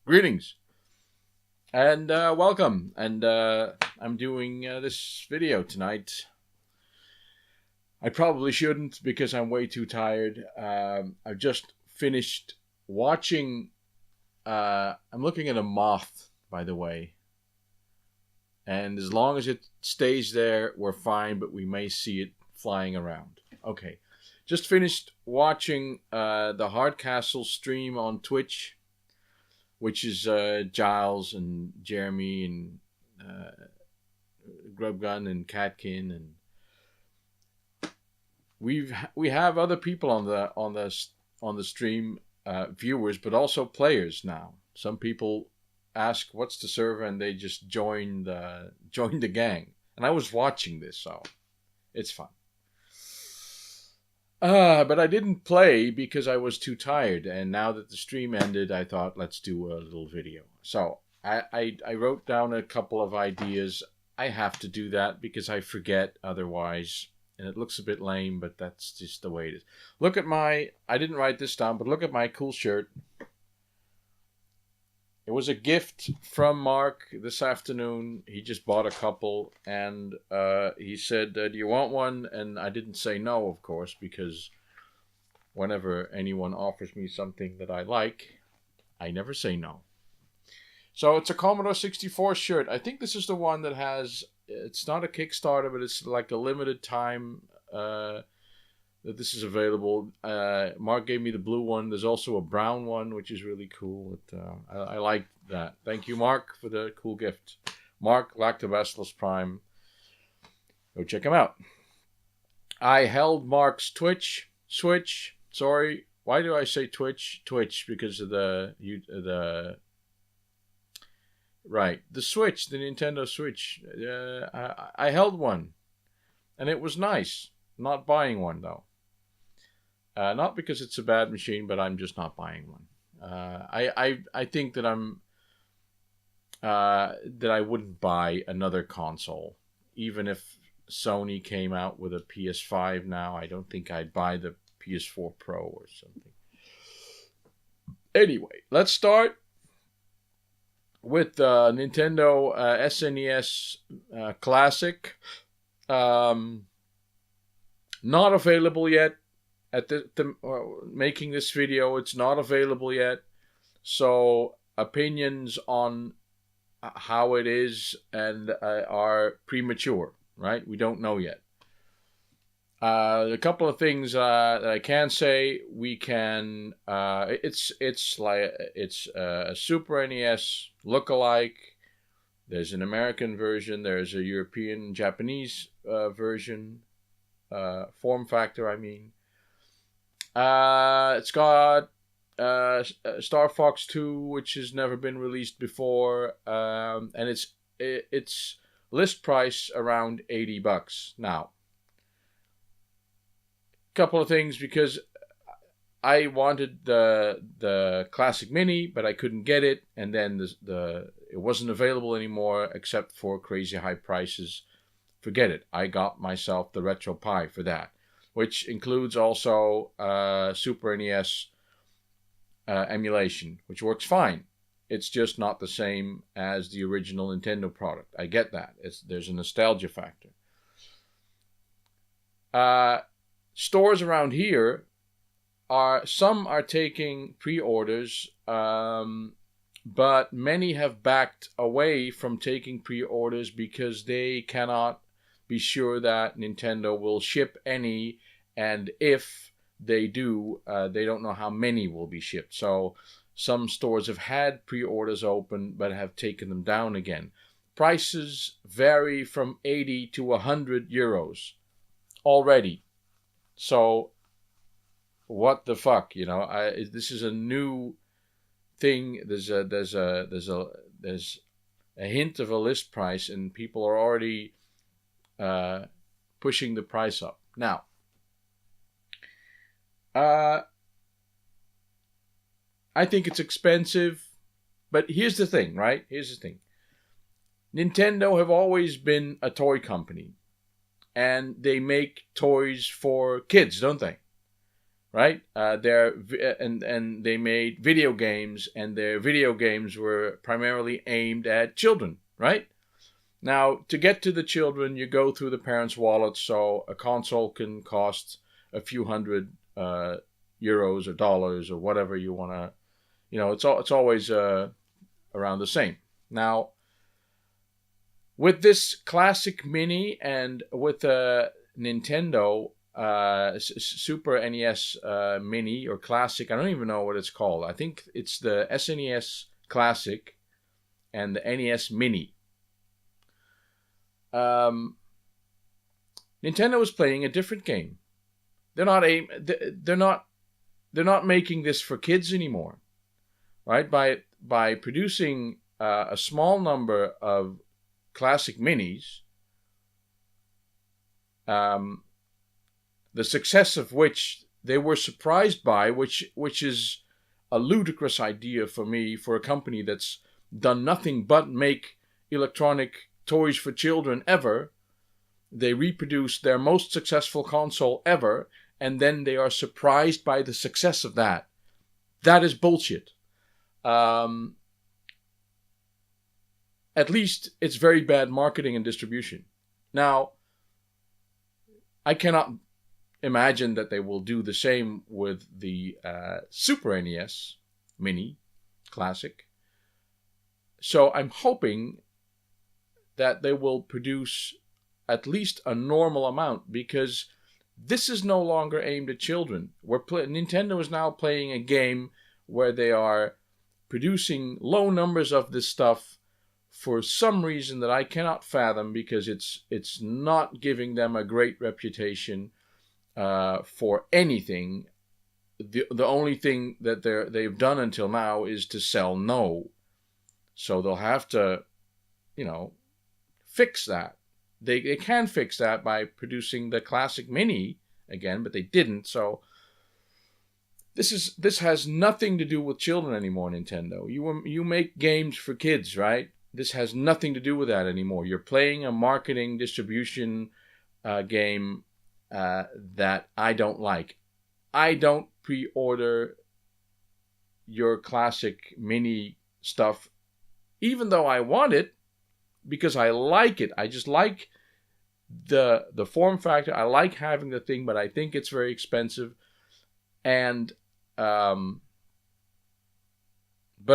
Greetings and welcome. And I'm doing this video tonight. I probably shouldn't because I'm way too tired. I've just finished watching. I'm looking at a moth, by the way. And as long as it stays there, we're fine, but we may see it flying around. Okay. Just finished watching the Hardcastle stream on Twitch, which is Giles and Jeremy and Grubgun and Catkin, and we have other people on the stream, viewers, but also players now. Some people ask what's the server, and they just join the gang. And I was watching this, so it's fun. But I didn't play because I was too tired, and now that the stream ended, I thought, let's do a little video. So I wrote down a couple of ideas. I have to do that because I forget otherwise, and it looks a bit lame, but that's just the way it is. Look at I didn't write this down, but look at my cool shirt. It was a gift from Mark this afternoon. He just bought a couple, and he said, do you want one? And I didn't say no, of course, because whenever anyone offers me something that I like, I never say no. So it's a Commodore 64 shirt. I think this is the one that has, it's not a Kickstarter, but it's like a limited time that this is available. Mark gave me the blue one. There's also a brown one, which is really cool. I like that. Thank you, Mark, for the cool gift. Mark, Lactobacillus Prime. Go check him out. I held Mark's Switch. Sorry, why do I say Twitch? Twitch, because of the Switch, the Nintendo Switch. I held one, and it was nice. Not buying one, though. Not because it's a bad machine, but I'm just not buying one. I think that I wouldn't buy another console, even if Sony came out with a PS5 now. I don't think I'd buy the PS4 Pro or something. Anyway, let's start with Nintendo SNES Classic. Not available yet. At making this video, it's not available yet. So opinions on how it is and are premature, right? We don't know yet. A couple of things that I can say. We can. It's a Super NES lookalike. There's an American version. There's a European, Japanese version. Form factor, I mean. It's got Star Fox 2, which has never been released before, and its list price around $80 now. Couple of things, because I wanted the Classic Mini, but I couldn't get it, and then it wasn't available anymore except for crazy high prices. Forget it. I got myself the RetroPie for that, which includes also Super NES emulation, which works fine. It's just not the same as the original Nintendo product. I get that. There's a nostalgia factor. Stores around here some are taking pre-orders, but many have backed away from taking pre-orders because they cannot be sure that Nintendo will ship any, and if they do, they don't know how many will be shipped. So some stores have had pre-orders open but have taken them down again. Prices vary from 80 to 100 euros already. So what the fuck, this is a new thing. There's a hint of a list price, and people are already pushing the price up. Now, I think it's expensive, but here's the thing, right? Here's the thing. Nintendo have always been a toy company, and they make toys for kids, don't they? right? And they made video games, and their video games were primarily aimed at children, right? Now, to get to the children, you go through the parents' wallets, so a console can cost a few hundred euros or dollars or whatever you want to, it's always around the same. Now, with this Classic Mini and with Nintendo Super NES Mini or Classic, I don't even know what it's called. I think it's the SNES Classic and the NES Mini. Nintendo is playing a different game. They're not making this for kids anymore, right? By producing a small number of Classic Minis, the success of which they were surprised by, which is a ludicrous idea for me, for a company that's done nothing but make electronic toys for children ever. They reproduced their most successful console ever, and then they are surprised by the success of that. That is bullshit. At least it's very bad marketing and distribution. Now, I cannot imagine that they will do the same with the Super NES Mini Classic. So I'm hoping that they will produce at least a normal amount, because this is no longer aimed at children. Nintendo is now playing a game where they are producing low numbers of this stuff for some reason that I cannot fathom, because it's not giving them a great reputation for anything. The only thing that they've done until now is to sell No. So they'll have to, fix that. They can fix that by producing the Classic Mini again, but they didn't. So this has nothing to do with children anymore, Nintendo. You make games for kids, right? This has nothing to do with that anymore. You're playing a marketing distribution game that I don't like. I don't pre-order your Classic Mini stuff, even though I want it, because I like it. I just like the form factor. I like having the thing, but I think it's very expensive. And but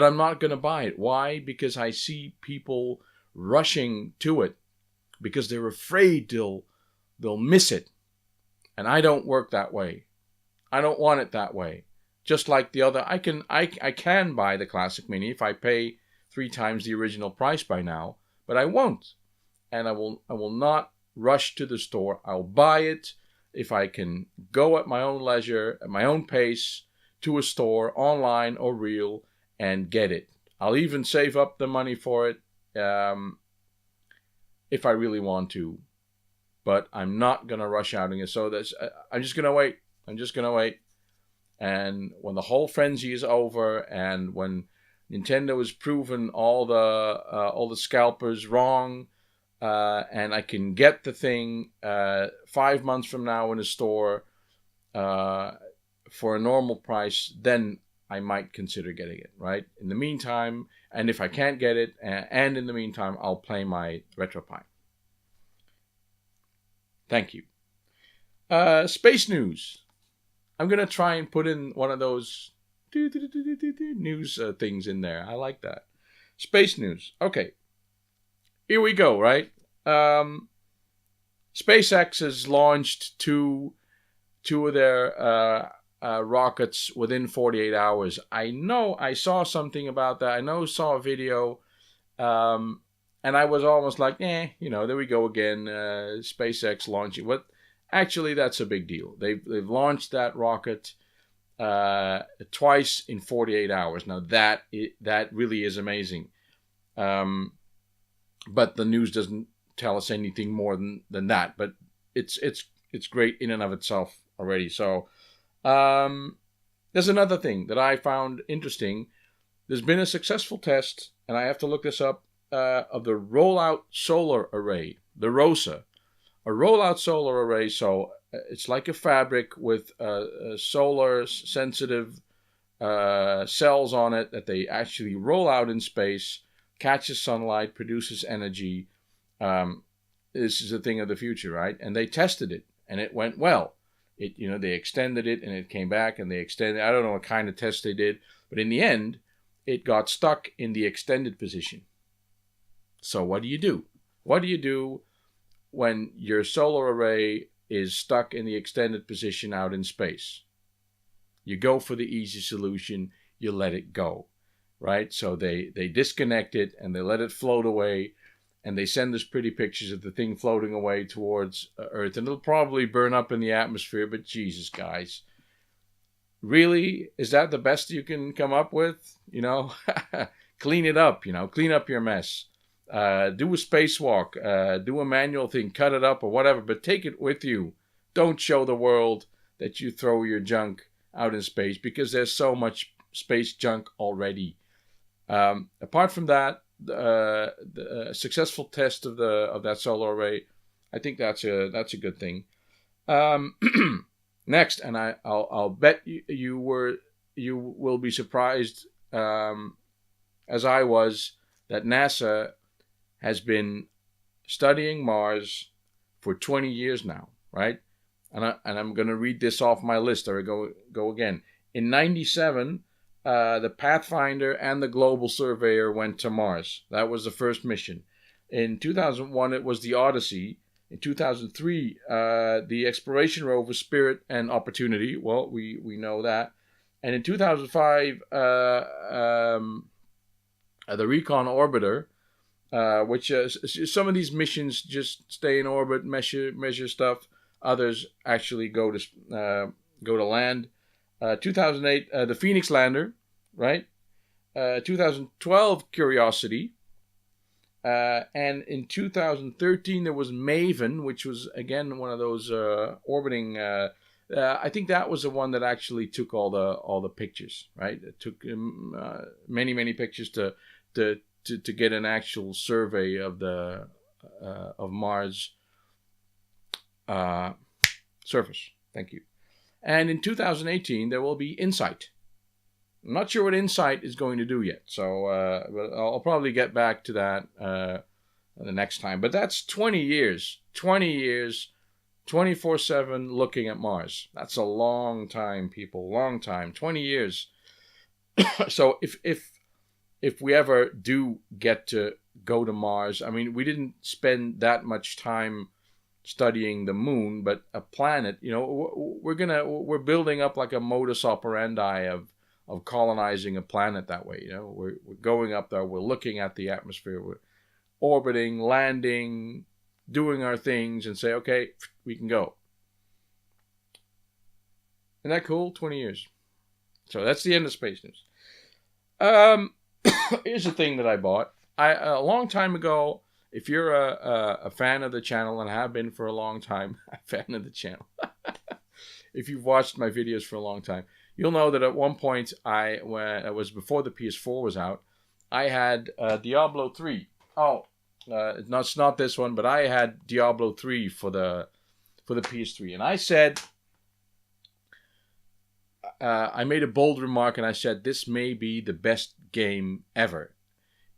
I'm not going to buy it. Why? Because I see people rushing to it because they're afraid they'll miss it. And I don't work that way. I don't want it that way. Just like the other, I can buy the Classic Mini if I pay 3 times the original price by now, but I won't. And I will not rush to the store. I'll buy it if I can go at my own leisure, at my own pace, to a store, online or real, and get it. I'll even save up the money for it if I really want to. But I'm not going to rush out and so I'm just going to wait. And when the whole frenzy is over, and when Nintendo has proven all the scalpers wrong, and I can get the thing 5 months from now in a store for a normal price, then I might consider getting it, right? In the meantime, and if I can't get it, and in the meantime, I'll play my RetroPie. Thank you. Space news. I'm going to try and put in one of those news things in there. I like that. Space news. Okay. Here we go, right? SpaceX has launched two of their rockets within 48 hours. I know I saw something about that. I saw a video. And I was almost like, there we go again. SpaceX launching. What? Actually, that's a big deal. They've launched that rocket twice in 48 hours. Now that really is amazing. But the news doesn't tell us anything more than that. But it's great in and of itself already. So there's another thing that I found interesting. There's been a successful test, and I have to look this up, of the Rollout Solar Array, the ROSA, A rollout solar array, so it's like a fabric with solar sensitive cells on it that they actually roll out in space, catches sunlight, produces energy. This is a thing of the future, right? And they tested it, and it went well. They extended it, and it came back, and they extended. I don't know what kind of test they did, but in the end, it got stuck in the extended position. So what do you do? What do you do when your solar array is stuck in the extended position out in space? You go for the easy solution. You let it go, right? So they disconnect it and they let it float away, and they send us pretty pictures of the thing floating away towards Earth, and it'll probably burn up in the atmosphere. But Jesus, guys, really, is that the best you can come up with? Clean it up. Clean up your mess. Do a spacewalk. Do a manual thing. Cut it up or whatever. But take it with you. Don't show the world that you throw your junk out in space, because there's so much space junk already. Apart from that, the successful test of that solar array, I think that's a good thing. Next, and I'll bet you will be surprised, as I was, that NASA has been studying Mars for 20 years now, right? And I'm going to read this off my list. Or go again. In '97, the Pathfinder and the Global Surveyor went to Mars. That was the first mission. In 2001, it was the Odyssey. In 2003, the exploration rover Spirit and Opportunity. Well, we know that. And in 2005, the Recon Orbiter, which some of these missions just stay in orbit, measure stuff. Others actually go to land. 2008, the Phoenix Lander, right? 2012, Curiosity. And in 2013, there was Maven, which was, again, one of those orbiting. I think that was the one that actually took all the pictures, right? It took many pictures to get an actual survey of of Mars surface. Thank you. And in 2018, there will be InSight. I'm not sure what InSight is going to do yet, so but I'll probably get back to that the next time. But that's 20 years, 24/7 looking at Mars. That's a long time, people, long time, 20 years. So if we ever do get to go to Mars, I mean, we didn't spend that much time studying the moon, but a planet, we're building up like a modus operandi of colonizing a planet that way. We're going up there, we're looking at the atmosphere, we're orbiting, landing, doing our things, and say, okay, we can go. Isn't that cool? 20 years. So that's the end of space news. Here's a thing that I bought. A long time ago. If you're a fan of the channel, and have been for a long time, a fan of the channel, if you've watched my videos for a long time, you'll know that at one point, when it was before the PS4 was out, I had Diablo 3. Oh, it's not this one, but I had Diablo 3 for the PS3, and I said, I made a bold remark, and I said, this may be the best game ever.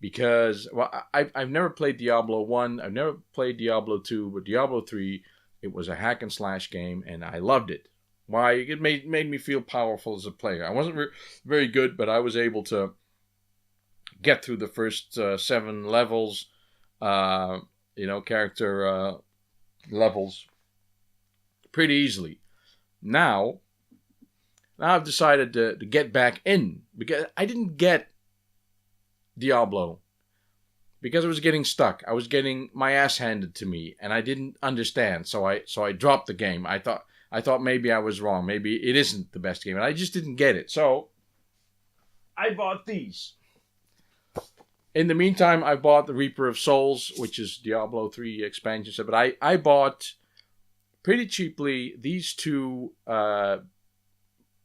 Because, well, I've never played Diablo 1, I've never played Diablo 2, but Diablo 3, it was a hack and slash game, and I loved it. Why? It made me feel powerful as a player. I wasn't very good, but I was able to get through the first 7 levels, character levels, pretty easily. Now I've decided to get back in, because I didn't get Diablo because I was getting stuck. I was getting my ass handed to me, and I didn't understand. So I dropped the game. I thought maybe I was wrong. Maybe it isn't the best game, and I just didn't get it. So I bought these. In the meantime, I bought the Reaper of Souls, which is Diablo 3 expansion set. But I bought pretty cheaply these two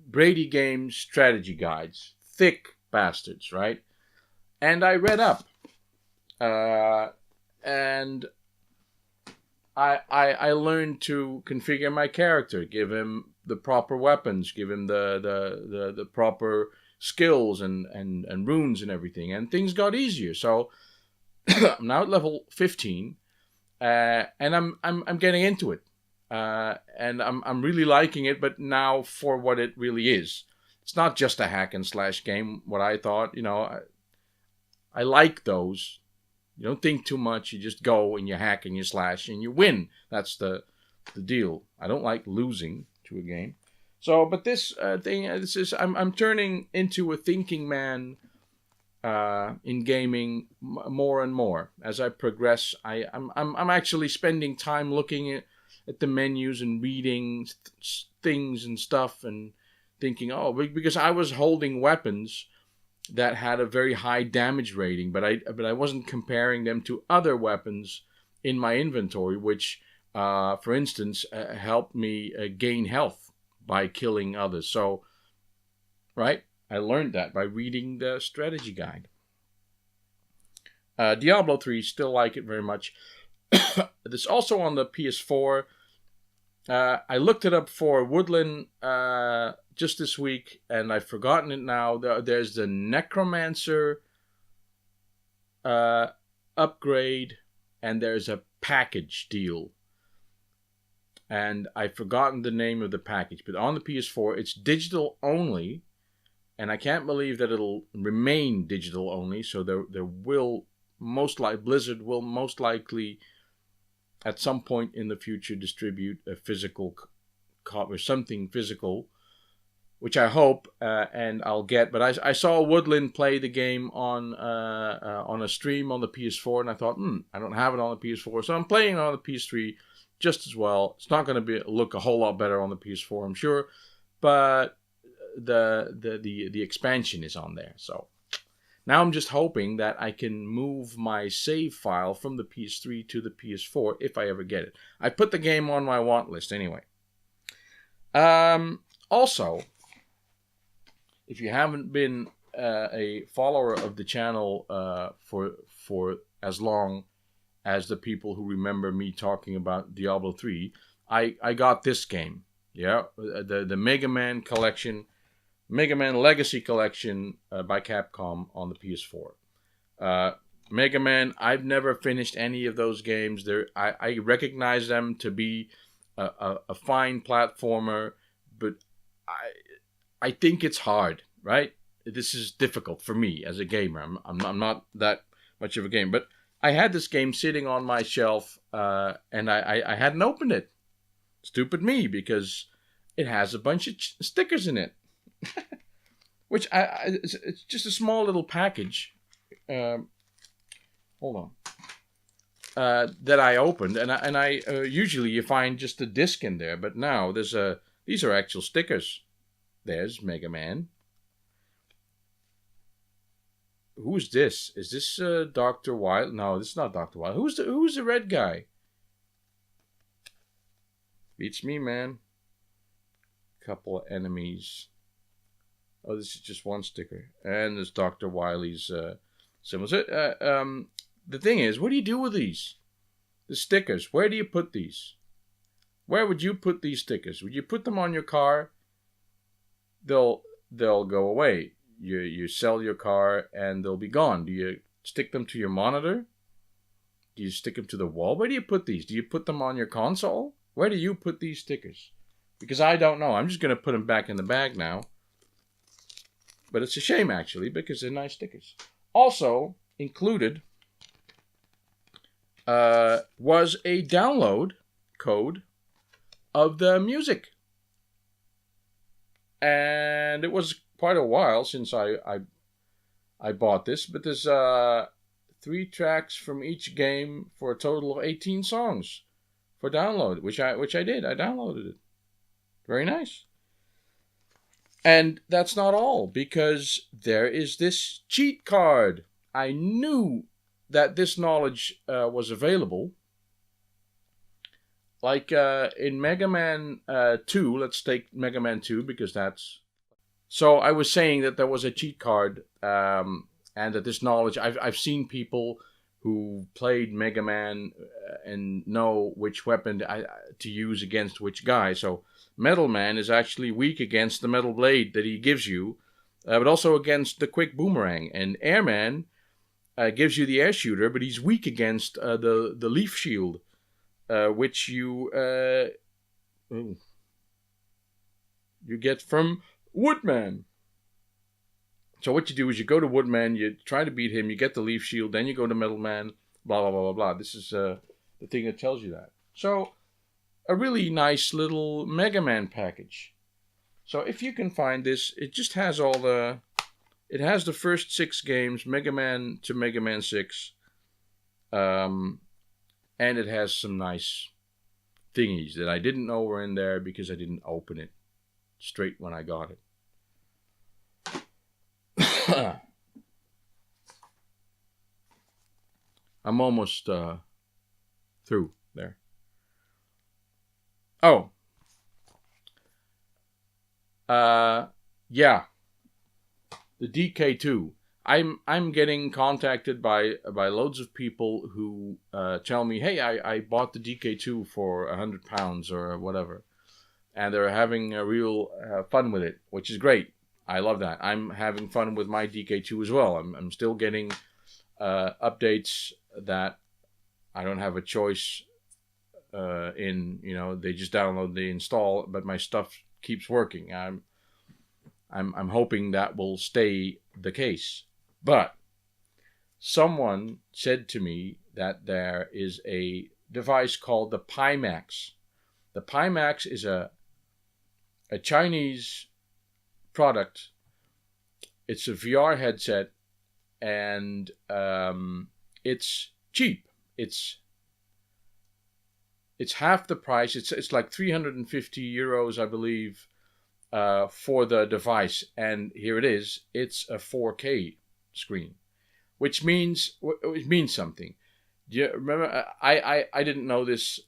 Brady Games strategy guides. Thick bastards, right? And I read up. And I learned to configure my character, give him the proper weapons, give him the proper skills and runes and everything, and things got easier. So I'm now at level 15, and I'm getting into it, and I'm really liking it. But now for what it really is, it's not just a hack and slash game. What I thought, I like those. You don't think too much. You just go and you hack and you slash and you win. That's the deal. I don't like losing to a game. So, but this I'm turning into a thinking man in gaming more and more as I progress. I'm actually spending time looking at the menus and reading things and stuff and thinking, oh, because I was holding weapons that had a very high damage rating, but I wasn't comparing them to other weapons in my inventory, which, for instance, helped me gain health by killing others. So, right, I learned that by reading the strategy guide. Diablo 3, still like it very much. It's also on the PS4. I looked it up for Woodland just this week, and I've forgotten it now. There's the Necromancer upgrade, and there's a package deal. And I've forgotten the name of the package, but on the PS4, it's digital only, and I can't believe that it'll remain digital only. So there will most likely, Blizzard will most likely at some point in the future distribute a physical copy or something physical, which I hope and I'll get. But I saw Woodland play the game on a stream on the PS4, and I thought, I don't have it on the PS4, so I'm playing it on the PS3 just as well. It's not going to look a whole lot better on the PS4, I'm sure, but the expansion is on there. So now I'm just hoping that I can move my save file from the PS3 to the PS4 if I ever get it. I put the game on my want list anyway. Also, if you haven't been a follower of the channel for as long as the people who remember me talking about Diablo 3, I got this game. Yeah, the Megaman collection, Megaman Legacy Collection by Capcom on the PS4. Megaman, I've never finished any of those games. I recognize them to be a fine platformer, but I think it's hard, right? This is difficult for me as a gamer. I'm not that much of a gamer, but I had this game sitting on my shelf, and I hadn't opened it. Stupid me, because it has a bunch of stickers in it. Which it's just a small little package. Hold on. That I opened, and I usually you find just a disc in there, but now these are actual stickers. There's Mega Man. Who's this? Is this Dr. Wild? No, this is not Dr. Wild. Who's the red guy? Beats me, man. Couple of enemies. Oh, this is just one sticker. And there's Dr. Wily's symbols. The thing is, what do you do with these? The stickers. Where do you put these? Where would you put these stickers? Would you put them on your car? They'll go away. You sell your car and they'll be gone. Do you stick them to your monitor? Do you stick them to the wall? Where do you put these? Do you put them on your console? Where do you put these stickers? Because I don't know. I'm just going to put them back in the bag now. But it's a shame, actually, because they're nice stickers. Also included was a download code of the music. And it was quite a while since I bought this, but there's 3 tracks from each game for a total of 18 songs for download, which I did. I downloaded it. Very nice. And that's not all, because there is this cheat card. I knew that this knowledge was available. Like in Mega Man 2, let's take Mega Man 2 because that's... So I was saying that there was a cheat card and that this knowledge... I've seen people who played Megaman and know which weapon to use against which guy. So Metal Man is actually weak against the metal blade that he gives you, but also against the quick boomerang. And Airman gives you the air shooter, but he's weak against the leaf shield, which you get from Woodman. So what you do is you go to Woodman, you try to beat him, you get the leaf shield, then you go to Metal Man, blah, blah, blah, blah, blah. This is the thing that tells you that. So, a really nice little Mega Man package. So if you can find this, it just has it has the first 6 games, Mega Man to Mega Man 6. And it has some nice thingies that I didn't know were in there because I didn't open it straight when I got it. I'm almost through there. Oh. Yeah. The DK2. I'm getting contacted by loads of people who tell me, hey, I bought the DK2 for £100 or whatever. And they're having a real fun with it, which is great. I love that. I'm having fun with my DK2 as well. I'm still getting updates that I don't have a choice in. You know, they just download, they install, but my stuff keeps working. I'm hoping that will stay the case. But someone said to me that there is a device called the Pimax. The Pimax is a Chinese product. It's a VR headset, and it's cheap. It's half the price. It's like €350, I believe, for the device. And here it is. It's a 4K screen, which means something. Do you remember? I didn't know this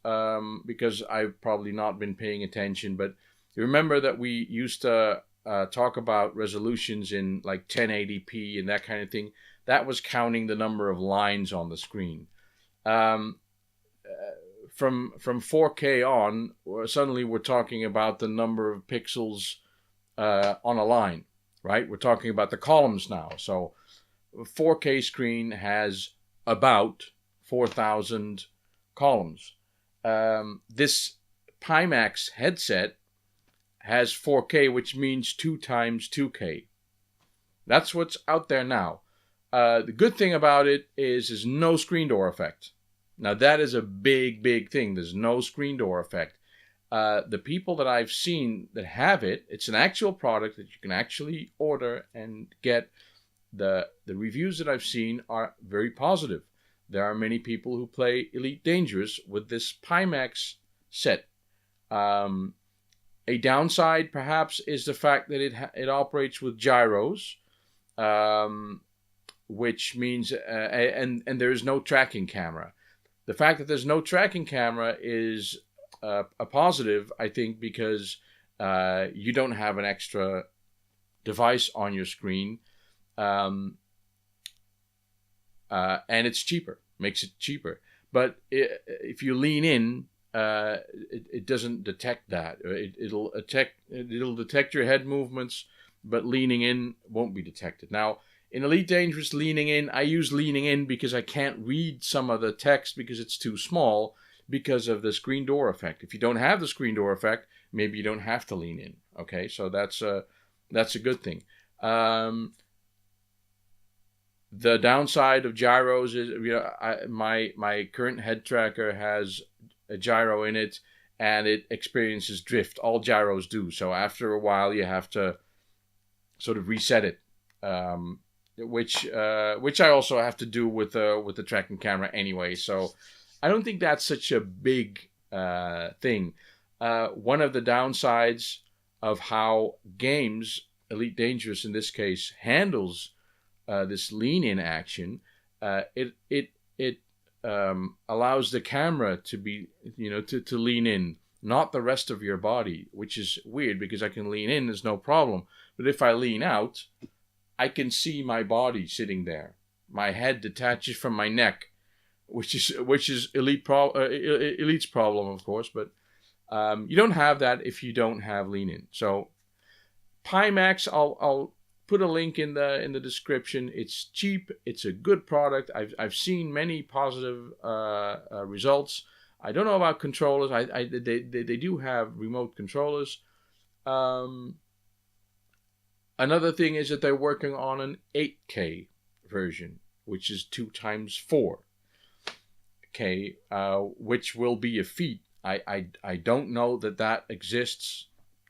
because I've probably not been paying attention, but you remember that we used to talk about resolutions in like 1080p and that kind of thing. That was counting the number of lines on the screen. From 4K on, suddenly we're talking about the number of pixels on a line, right? We're talking about the columns now. So a 4K screen has about 4,000 columns. This Pimax headset has 4K, which means 2 times 2K. That's what's out there now. The good thing about it is there's no screen door effect. Now that is a big, big thing. There's no screen door effect. The people that I've seen that have it, it's an actual product that you can actually order and get. The reviews that I've seen are very positive. There are many people who play Elite Dangerous with this Pimax set. A downside, perhaps, is the fact that it operates with gyros, which means and there is no tracking camera. The fact that there's no tracking camera is a positive, I think, because you don't have an extra device on your screen. And it's cheaper, makes it cheaper. But if you lean in, it doesn't detect that. It'll detect your head movements, but leaning in won't be detected. Now, in Elite Dangerous, leaning in, I use leaning in because I can't read some of the text because it's too small because of the screen door effect. If you don't have the screen door effect, maybe you don't have to lean in. Okay, so that's a good thing. The downside of gyros is, my current head tracker has a gyro in it, and it experiences drift. All gyros do. So after a while, you have to sort of reset it, which I also have to do with the tracking camera anyway. So I don't think that's such a big thing. One of the downsides of how games, Elite Dangerous in this case, handles this lean-in action, it allows the camera to be, to lean in, not the rest of your body, which is weird because I can lean in, there's no problem. But if I lean out, I can see my body sitting there. My head detaches from my neck, which is Elite's problem, of course. But you don't have that if you don't have lean-in. So Pimax, I'll put a link in the description. It's cheap. It's a good product. I've seen many positive results. I don't know about controllers. They do have remote controllers. Another thing is that they're working on an 8K version, which is 2x4K, which will be a feat. I don't know that exists,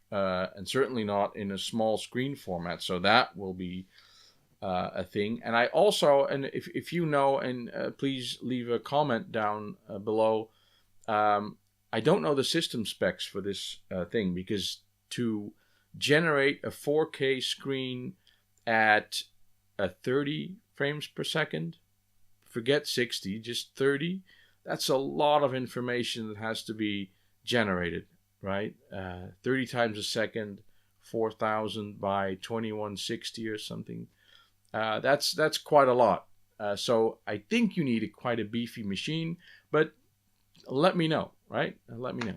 and certainly not in a small screen format. So that will be a thing. And I also, and if you know, and please leave a comment down below. I don't know the system specs for this thing, because to generate a 4K screen at 30 frames per second, forget 60, just 30, that's a lot of information that has to be generated, right? 30 times a second, 4,000 by 2160 or something. That's quite a lot. So I think you need quite a beefy machine, but let me know, right? Let me know.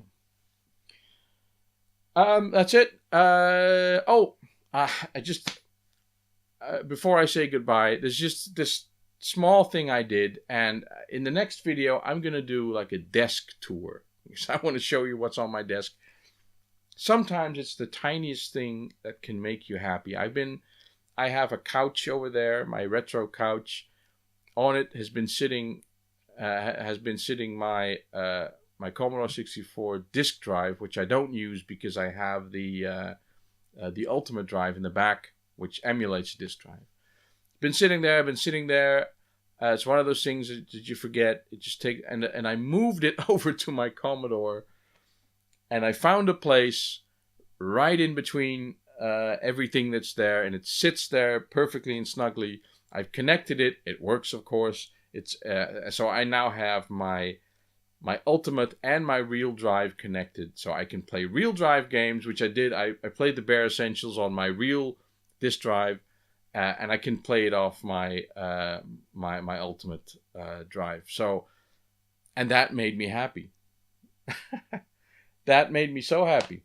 That's it. Before I say goodbye, there's just this small thing I did, and in the next video, I'm gonna do like a desk tour, because I want to show you what's on my desk. Sometimes it's the tiniest thing that can make you happy. I have a couch over there, my retro couch. On it has been sitting my Commodore 64 disk drive, which I don't use because I have the Ultimate drive in the back, which emulates a disk drive. Been sitting there. It's one of those things that you forget. It just and I moved it over to my Commodore, and I found a place right in between everything that's there, and it sits there perfectly and snugly. I've connected it. It works, of course. It's so I now have my Ultimate and my real drive connected, so I can play real drive games, which I did. I played the Bare Essentials on my real disk drive, and I can play it off my my Ultimate drive. So, and that made me happy. That made me so happy.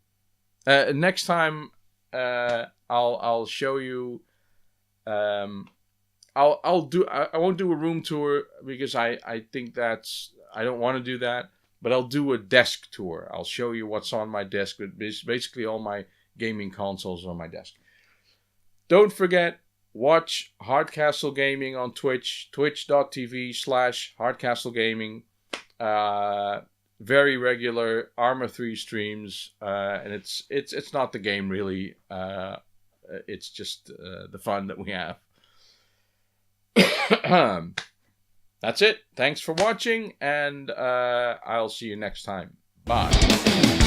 Next time, I'll show you. I won't do a room tour, because I think I don't want to do that, but I'll do a desk tour. I'll show you what's on my desk. Basically, all my gaming consoles on my desk. Don't forget, watch Hardcastle Gaming on Twitch, twitch.tv/Hardcastle Gaming. Very regular Arma 3 streams, and it's not the game really. It's just the fun that we have. That's it. Thanks for watching, and I'll see you next time. Bye.